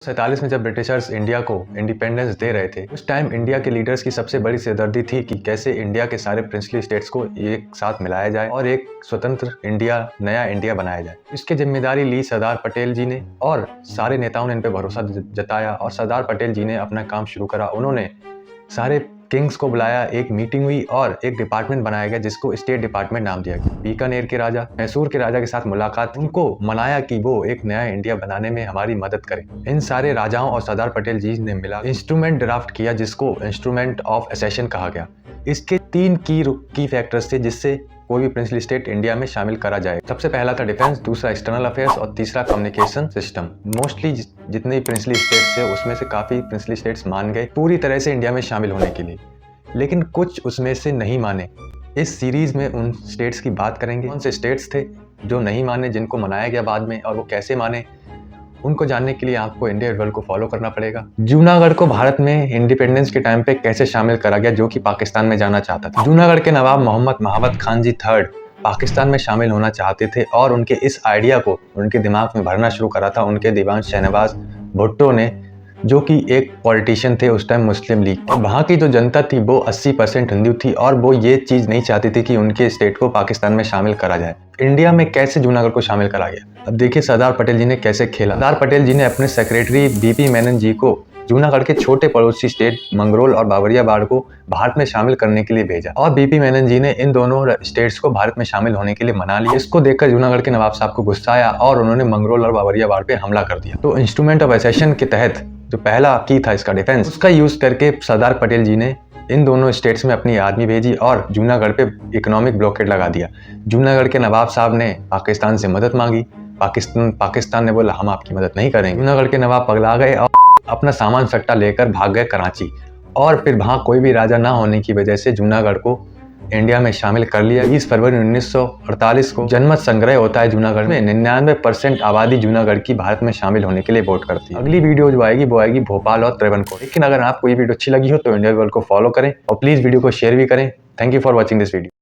47 में जब Britishers India को इंडिपेंडेंस दे रहे थे, उस टाइम इंडिया के लीडर्स की सबसे बड़ी सिरदर्दी थी कि कैसे इंडिया के सारे प्रिंसली स्टेट्स को एक साथ मिलाया जाए और एक स्वतंत्र इंडिया, नया इंडिया बनाया जाए। इसकी जिम्मेदारी ली सरदार पटेल जी ने और सारे नेताओं ने इन पे भरोसा जताया और सरदार पटेल जी ने अपना काम शुरू करा। उन्होंने सारे किंग्स को बुलाया, एक मीटिंग हुई और एक डिपार्टमेंट बनाया गया जिसको स्टेट डिपार्टमेंट नाम दिया गया। बीकानेर के राजा, मैसूर के राजा के साथ मुलाकात, उनको मनाया कि वो एक नया इंडिया बनाने में हमारी मदद करें। इन सारे राजाओं और सरदार पटेल जी ने मिला इंस्ट्रूमेंट ड्राफ्ट किया जिसको इंस्ट्रूमेंट ऑफ असेशन कहा गया। इसके 3 की फैक्टर्स थे जिससे कोई भी प्रिंसली स्टेट इंडिया में शामिल करा जाए। सबसे पहला था डिफेंस, दूसरा एक्सटर्नल अफेयर्स और तीसरा कम्युनिकेशन सिस्टम। मोस्टली जितने प्रिंसली स्टेट्स थे उसमें से काफ़ी प्रिंसली स्टेट्स मान गए पूरी तरह से इंडिया में शामिल होने के लिए, लेकिन कुछ उसमें से नहीं माने। इस सीरीज में उन स्टेट्स की बात करेंगे, कौन से स्टेट्स थे जो नहीं माने, जिनको मनाया गया बाद में और वो कैसे माने। उनको जानने के लिए आपको इंडिया वर्ल्ड को फॉलो करना पड़ेगा। जूनागढ़ को भारत में इंडिपेंडेंस के टाइम पे कैसे शामिल करा गया, जो कि पाकिस्तान में जाना चाहता था। जूनागढ़ के नवाब मोहम्मद महावत खान जी थर्ड पाकिस्तान में शामिल होना चाहते थे और उनके इस आइडिया को उनके दिमाग में भरना शुरू करा था उनके दीवान शहनवाज भुट्टो ने, जो कि एक पॉलिटिशियन थे उस टाइम मुस्लिम लीग। और वहाँ की जो जनता थी वो 80% हिंदू थी और वो ये चीज़ नहीं चाहती थी कि उनके स्टेट को पाकिस्तान में शामिल करा जाए। इंडिया में कैसे जूनागढ़ को शामिल करा गया, अब देखिए सरदार पटेल जी ने कैसे खेला। सरदार पटेल जी ने अपने सेक्रेटरी बीपी मेनन जी को जूनागढ़ के छोटे पड़ोसी स्टेट मंगरोल और बावरियाबाड़ को भारत में शामिल करने के लिए भेजा और बीपी मेनन जी ने इन दोनों स्टेट्स को भारत में शामिल होने के लिए मना लिया। इसको देखकर जूनागढ़ के नवाब साहब को गुस्सा आया और उन्होंने मंगरोल और बावरियाबाड़ पे हमला कर दिया। तो इंस्ट्रूमेंट ऑफ असेशन के तहत जो पहला की था इसका डिफेंस, उसका यूज करके सरदार पटेल जी ने इन दोनों स्टेट्स में अपनी आर्मी भेजी और जूनागढ़ पे इकोनॉमिक ब्लॉकेड लगा दिया। जूनागढ़ के नवाब साहब ने पाकिस्तान से मदद मांगी, पाकिस्तान ने बोला हम आपकी मदद नहीं करेंगे। जूनागढ़ के नवाब पगला गए और अपना सामान सट्टा लेकर भाग गए कराची और फिर वहाँ कोई भी राजा ना होने की वजह से जूनागढ़ को इंडिया में शामिल कर लिया। 20 फरवरी 1948 को जनमत संग्रह होता है जूनागढ़ में। 99% आबादी जूनागढ़ की भारत में शामिल होने के लिए वोट करती है। अगली वीडियो जो आएगी वो आएगी भोपाल और त्रावणकोर। लेकिन अगर आपको ये वीडियो अच्छी लगी हो तो इंडिया वर्ल्ड को फॉलो करें और प्लीज़ वीडियो को शेयर भी करें। Thank you for watching this video.